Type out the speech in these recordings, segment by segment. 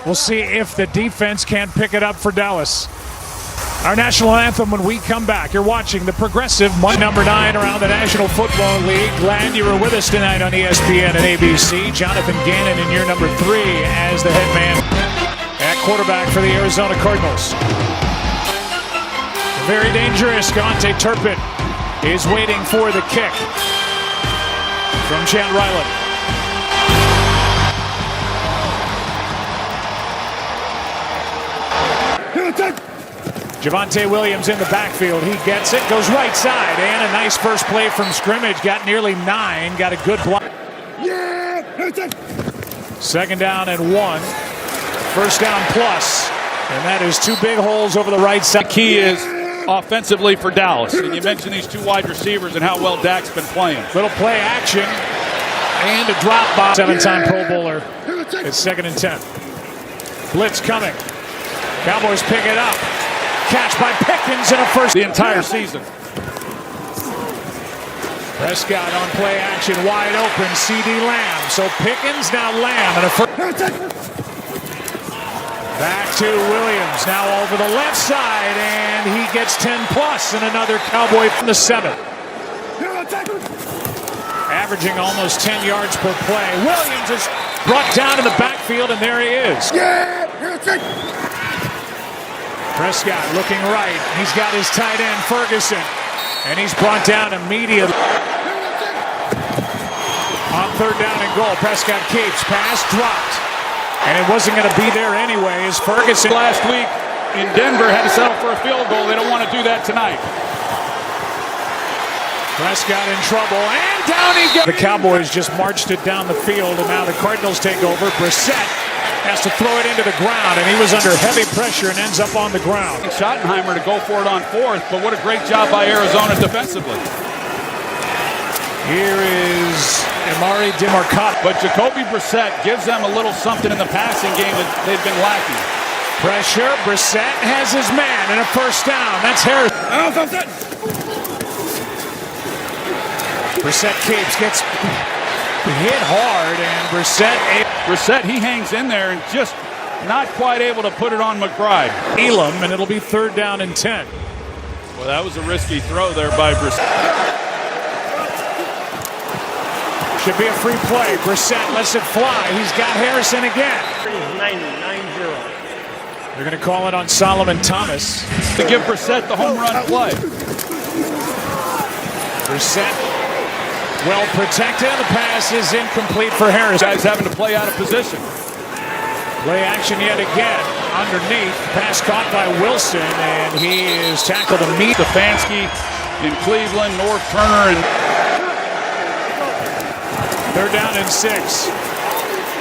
We'll see if the defense can pick it up for Dallas. Our national anthem when we come back. You're watching the Progressive number 9 around the National Football League. Glad you were with us tonight on ESPN and ABC. Jonathan Gannon in year number 3 as the head man at quarterback for the Arizona Cardinals. Very dangerous. Gonte Turpin is waiting for the kick from Chad Ryland. Javonte Williams in the backfield. He gets it, goes right side, and a nice first play from scrimmage. Got nearly 9, got a good block. Second down and 1. First down plus, and that is 2 big holes over the right side. The key is offensively for Dallas, and you mentioned these 2 wide receivers and how well Dak's been playing. Little play action, and a drop by 7-time Pro Bowler. It's 2nd and 10. Blitz coming. Cowboys pick it up. Catch by Pickens in a first. The entire season. Prescott on play action, wide open. CD Lamb. So Pickens, now Lamb in a first. Back to Williams, now over the left side, and he gets 10 plus, and another Cowboy from the 7. Averaging almost 10 yards per play. Williams is brought down in the backfield, and there he is. Prescott looking right. He's got his tight end, Ferguson. And he's brought down immediately. On 3rd down and goal, Prescott keeps. Pass dropped. And it wasn't going to be there anyway as Ferguson. Last week in Denver had to settle for a field goal. They don't want to do that tonight. Prescott in trouble. And down he goes. The Cowboys just marched it down the field. And now the Cardinals take over. Brissett has to throw it into the ground, and he was under heavy pressure and ends up on the ground. Schottenheimer to go for it on 4th, but what a great job by Arizona defensively. Here is Amari DeMarcado. But Jacoby Brissett gives them a little something in the passing game that they've been lacking. Pressure, Brissett has his man, and a first down. That's Harris. Brissett keeps, gets hit hard, and Brissett, he hangs in there and just not quite able to put it on McBride. Elam, and it'll be 3rd down and 10. Well, that was a risky throw there by Brissett. Should be a free play. Brissett lets it fly. He's got Harrison again. 9-0. They're going to call it on Solomon Thomas. To give Brissett the home run play. Brissett well protected. The pass is incomplete for Harris. Guys having to play out of position. Play action yet again. Underneath. Pass caught by Wilson, and he is tackled to meet Stefanski in Cleveland, North Turner, and 3rd down and 6.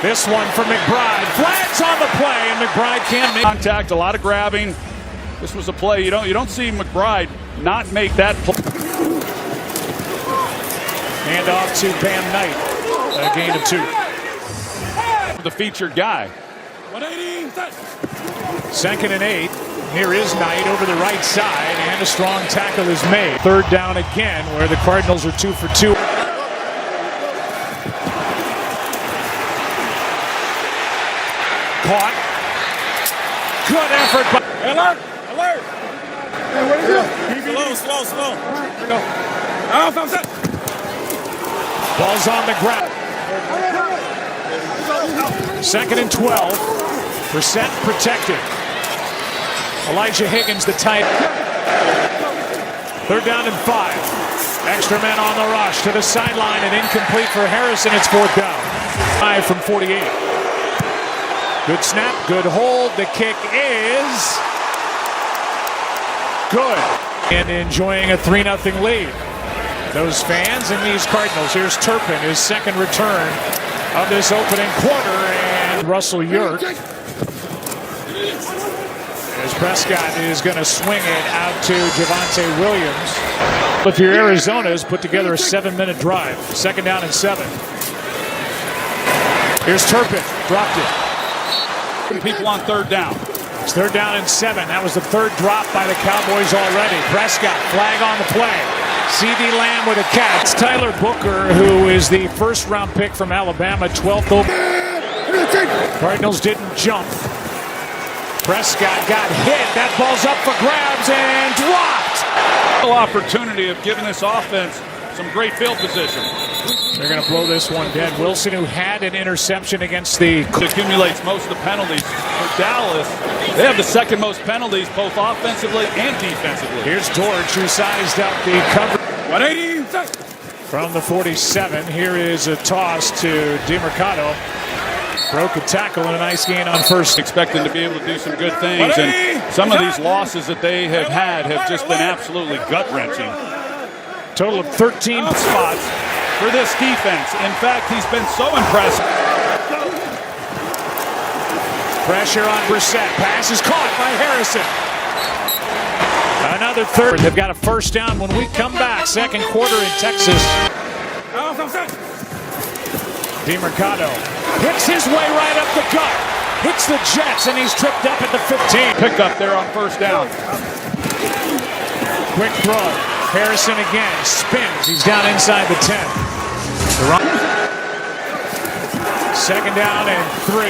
This one for McBride. Flags on the play, and McBride can't make contact. A lot of grabbing. This was a play. You don't see McBride not make that play. Hand off to Bam Knight. A gain of 2. The featured guy. 2nd and 8. Here is Knight over the right side, and a strong tackle is made. 3rd down again, where the Cardinals are 2 for 2. Caught. Good effort. Alert! Alert! Hey, what is it? Slow. Off, set. Ball's on the ground. 2nd and 12. Brissett protected. Elijah Higgins, the tight. 3rd down and 5. Extra men on the rush to the sideline and incomplete for Harrison. It's 4th down. 5 from 48. Good snap, good hold. The kick is good. And enjoying a 3-0 lead. Those fans and these Cardinals. Here's Turpin, his 2nd return of this opening quarter, and Russell Yurt. As Prescott is going to swing it out to Javonte Williams. If you're Arizona, has put together a 7-minute drive. 2nd down and 7. Here's Turpin, dropped it. People on 3rd down. It's 3rd down and 7. That was the 3rd drop by the Cowboys already. Prescott, flag on the play. CD Lamb with a catch. It's Tyler Booker, who is the 1st-round pick from Alabama, 12th over. Cardinals didn't jump. Prescott got hit. That ball's up for grabs and dropped. Opportunity of giving this offense some great field position. They're going to blow this one dead. Wilson, who had an interception against the... Accumulates most of the penalties for Dallas. They have the second most penalties, both offensively and defensively. Here's George, who sized up the cover. 180. From the 47, here is a toss to DeMercado. Broke a tackle and a nice gain on first. Expecting to be able to do some good things, and some of these losses that they have had have just been absolutely gut-wrenching. Total of 13 spots for this defense. In fact, he's been so impressive. Pressure on Brissett. Pass is caught by Harrison. Another third. They've got a first down when we come back. Second quarter in Texas. DeMercado hits his way right up the gut. Hits the Jets, and he's tripped up at the 15. Pickup there on first down. Quick throw. Harrison again. Spins. He's down inside the 10. Second down and 3.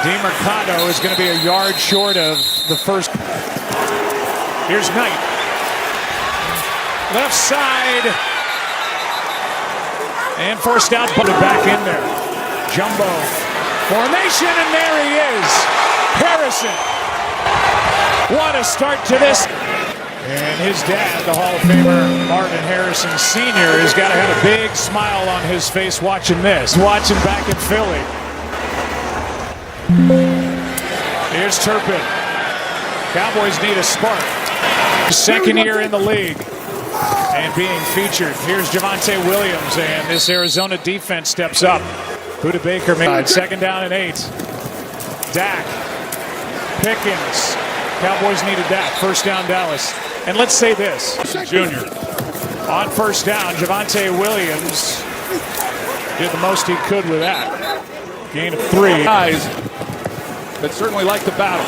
DeMercado is going to be a yard short of the first. Here's Knight. Left side. And forced out, put it back in there. Jumbo formation, and there he is. Harrison. What a start to this. And his dad, the Hall of Famer Marvin Harrison Sr., has got to have a big smile on his face watching this. Watching back in Philly. Here's Turpin. Cowboys need a spark. Second year in the league and being featured. Here's Javonte Williams, and this Arizona defense steps up. Buda Baker made second down and 8. Dak. Pickens. Cowboys needed that. First down, Dallas. And let's say this. Junior. On first down, Javonte Williams did the most he could with that. Gain of 3. Guys that certainly like the battle.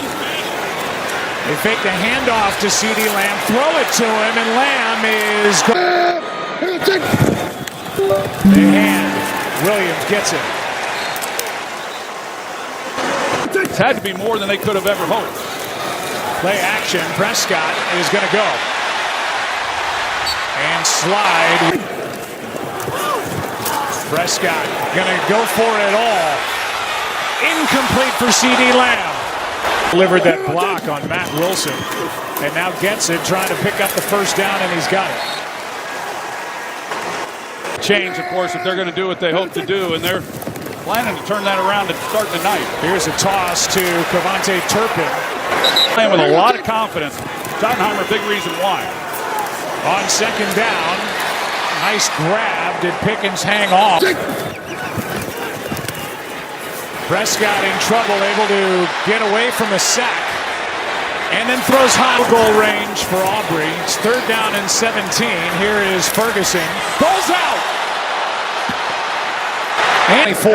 They fake the handoff to CeeDee Lamb, throw it to him, and Lamb is... The hand. Williams gets it. It's had to be more than they could have ever hoped. Play action. Prescott is going to go. And slide. Prescott going to go for it all. Incomplete for CeeDee Lamb. Delivered that block on Matt Wilson. And now gets it, trying to pick up the first down, and he's got it. Change, of course, if they're going to do what they hope to do, and they're planning to turn that around to start tonight. Here's a toss to Cavante Turpin. Playing with a lot of confidence. Tottenham, a big reason why. On second down, nice grab. Did Pickens hang off? Prescott in trouble, able to get away from a sack. And then throws high goal range for Aubrey. It's third down and 17. Here is Ferguson. Goes out! And 4.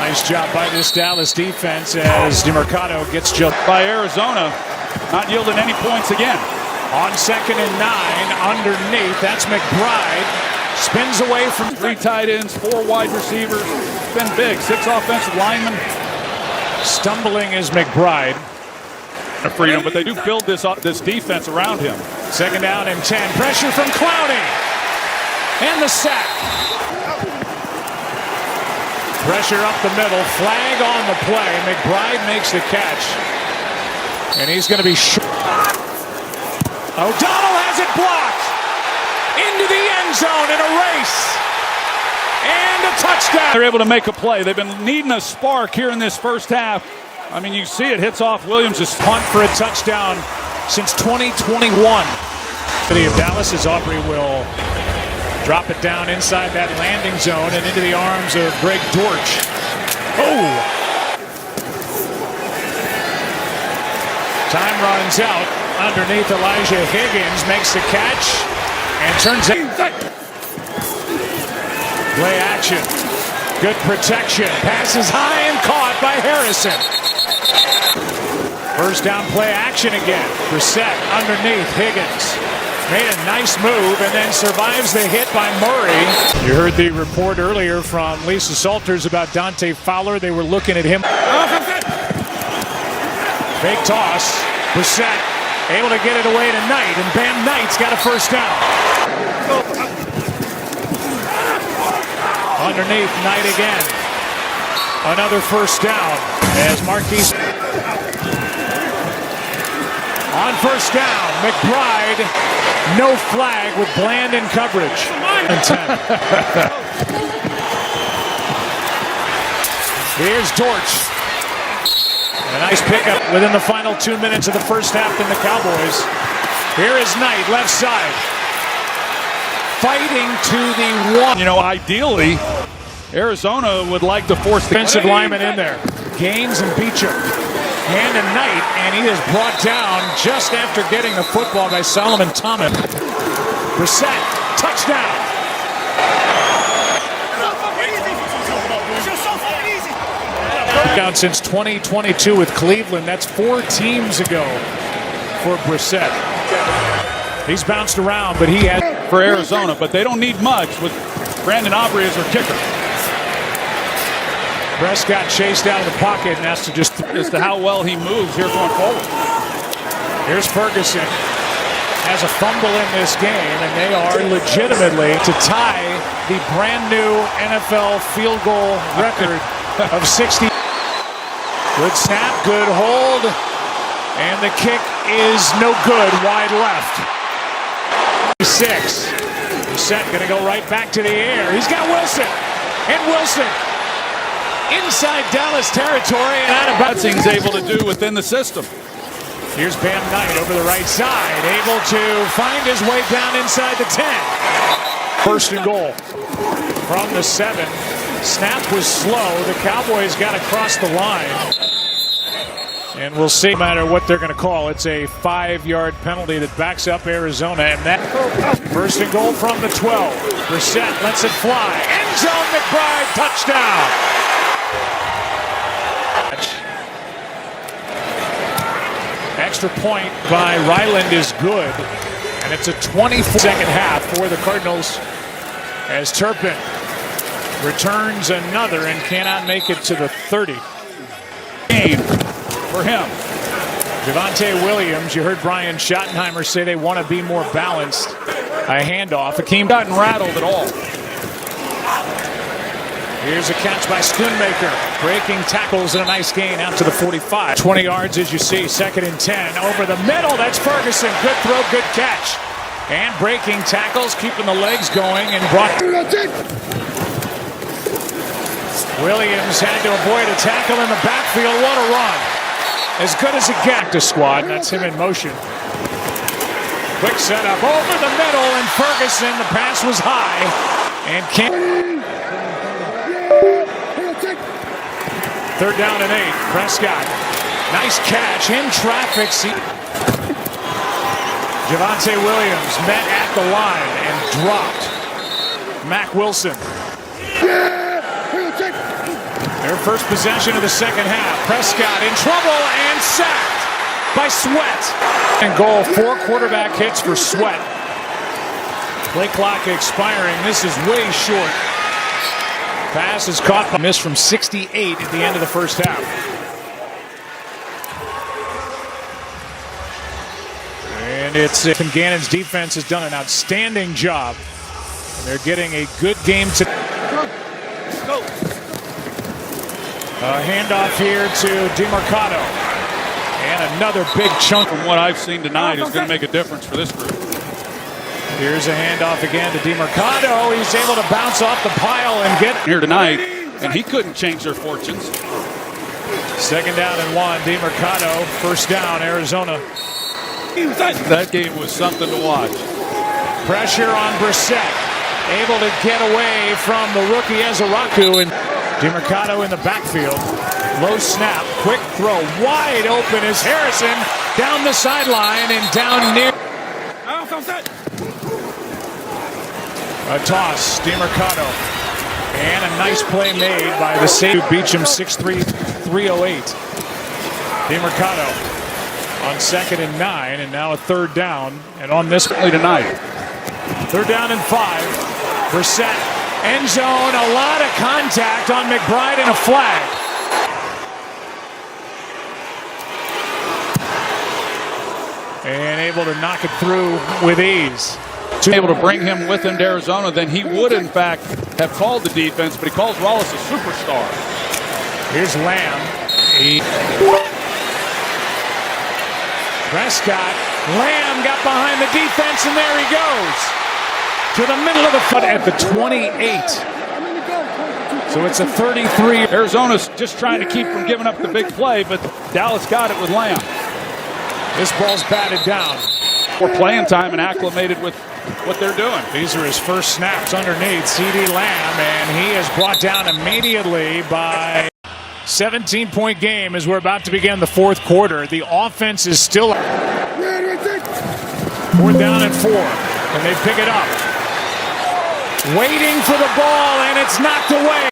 Nice job by this Dallas defense as DeMercado gets jumped by Arizona, not yielding any points again. On second and 9, underneath, that's McBride. Spins away from 3 tight ends, 4 wide receivers. It's been big. 6 offensive linemen. Stumbling is McBride. Freedom, but they do build this defense around him. Second down and 10. Pressure from Clowney. And the sack. Pressure up the middle. Flag on the play. McBride makes the catch. And he's going to be short. O'Donnell has it blocked. Into the end zone in a race. And a touchdown. They're able to make a play. They've been needing a spark here in this first half. I mean, you see it hits off Williams' punt for a touchdown since 2021. City of Dallas as Aubrey will drop it down inside that landing zone and into the arms of Greg Dortch. Oh! Time runs out. Underneath, Elijah Higgins makes the catch and turns it. Play action. Good protection. Passes high and caught by Harrison. First down play action again. Brissett underneath Higgins. Made a nice move and then survives the hit by Murray. You heard the report earlier from Lisa Salters about Dante Fowler. They were looking at him. Fake toss. Brissett able to get it away to Knight, and Bam Knight's got a first down. Underneath, Knight again. Another first down as Marquise. On first down, McBride, no flag with Bland in coverage. And 10. Here's Dortch. A nice pickup within the final 2 minutes of the first half from the Cowboys. Here is Knight, left side. Fighting to the one. You know, ideally, Arizona would like to force the defensive lineman in there. Gaines and Beecham. Hand and Knight, and he is brought down just after getting the football by Solomon Thomas. Brissett, touchdown. Down since 2022 with Cleveland. That's 4 teams ago for Brissett. He's bounced around, but he has for Arizona, but they don't need much with Brandon Aubrey as their kicker. Prescott chased out of the pocket and has to just as to how well he moves here going forward. Here's Ferguson. Has a fumble in this game, and they are legitimately to tie the brand new NFL field goal record of 60. Good snap, good hold, and the kick is no good, wide left. 6. Brissett gonna go right back to the air. He's got Wilson, and Wilson inside Dallas territory, and out of bounds. He's able to do within the system. Here's Bam Knight over the right side, able to find his way down inside the 10. First and goal from the 7. Snap was slow. The Cowboys got across the line. And we'll see no matter what they're going to call. It's a 5-yard penalty that backs up Arizona. And that first and goal from the 12. Brissett lets it fly. End zone, McBride, touchdown. Extra point by Ryland is good. And it's a 24-second half for the Cardinals as Turpin returns another and cannot make it to the 30. Game for him. Javonte Williams, you heard Brian Schottenheimer say they want to be more balanced. A handoff. Akeem Gotten rattled at all. Here's a catch by Schoonmaker. Breaking tackles and a nice gain out to the 45. 20 yards as you see. 2nd and 10. Over the middle. That's Ferguson. Good throw, good catch. And breaking tackles, keeping the legs going and brought. Williams had to avoid a tackle in the backfield. What a run. As good as it gets to squad. That's him in motion. Quick setup over the middle, and Ferguson, the pass was high. And can't. 3rd down and 8. Prescott. Nice catch in traffic. Javonte Williams met at the line and dropped. Mack Wilson. Their first possession of the second half. Prescott in trouble and sacked by Sweat. And goal, 4 quarterback hits for Sweat. Play clock expiring. This is way short. Pass is caught by miss from 68 at the end of the first half. And it's Gannon's defense has done an outstanding job. They're getting a good game to. A handoff here to DeMarcado. And another big chunk. From what I've seen tonight is going to make a difference for this group. Here's a handoff again to DeMarcado. He's able to bounce off the pile and get here tonight, and he couldn't change their fortunes. 2nd down and 1. DeMarcado, first down, Arizona. That game was something to watch. Pressure on Brissett. Able to get away from the rookie Ezeraku, and DeMarcado in the backfield. Low snap, quick throw, wide open is Harrison down the sideline and down near. A toss, DeMarcado. And a nice play made by the safety Beecham, 6'3", 308. DeMarcado on 2nd and 9, and now a 3rd down. And on this tonight. 3rd down and 5. Brissett, end zone, a lot of contact on McBride and a flag. And able to knock it through with ease. Able to bring him with him to Arizona, then he would in fact have called the defense, but he calls Wallace a superstar. Here's Lamb. Prescott. Lamb got behind the defense, and there he goes. To the middle of the foot at the 28. So it's a 33. Arizona's just trying to keep from giving up the big play, but Dallas got it with Lamb. This ball's batted down. For playing time and acclimated with what they're doing. These are his first snaps underneath CeeDee Lamb, and he is brought down immediately by 17-point game as we're about to begin the 4th quarter. The offense is still 4th down and 4, and they pick it up. Waiting for the ball, and it's knocked away.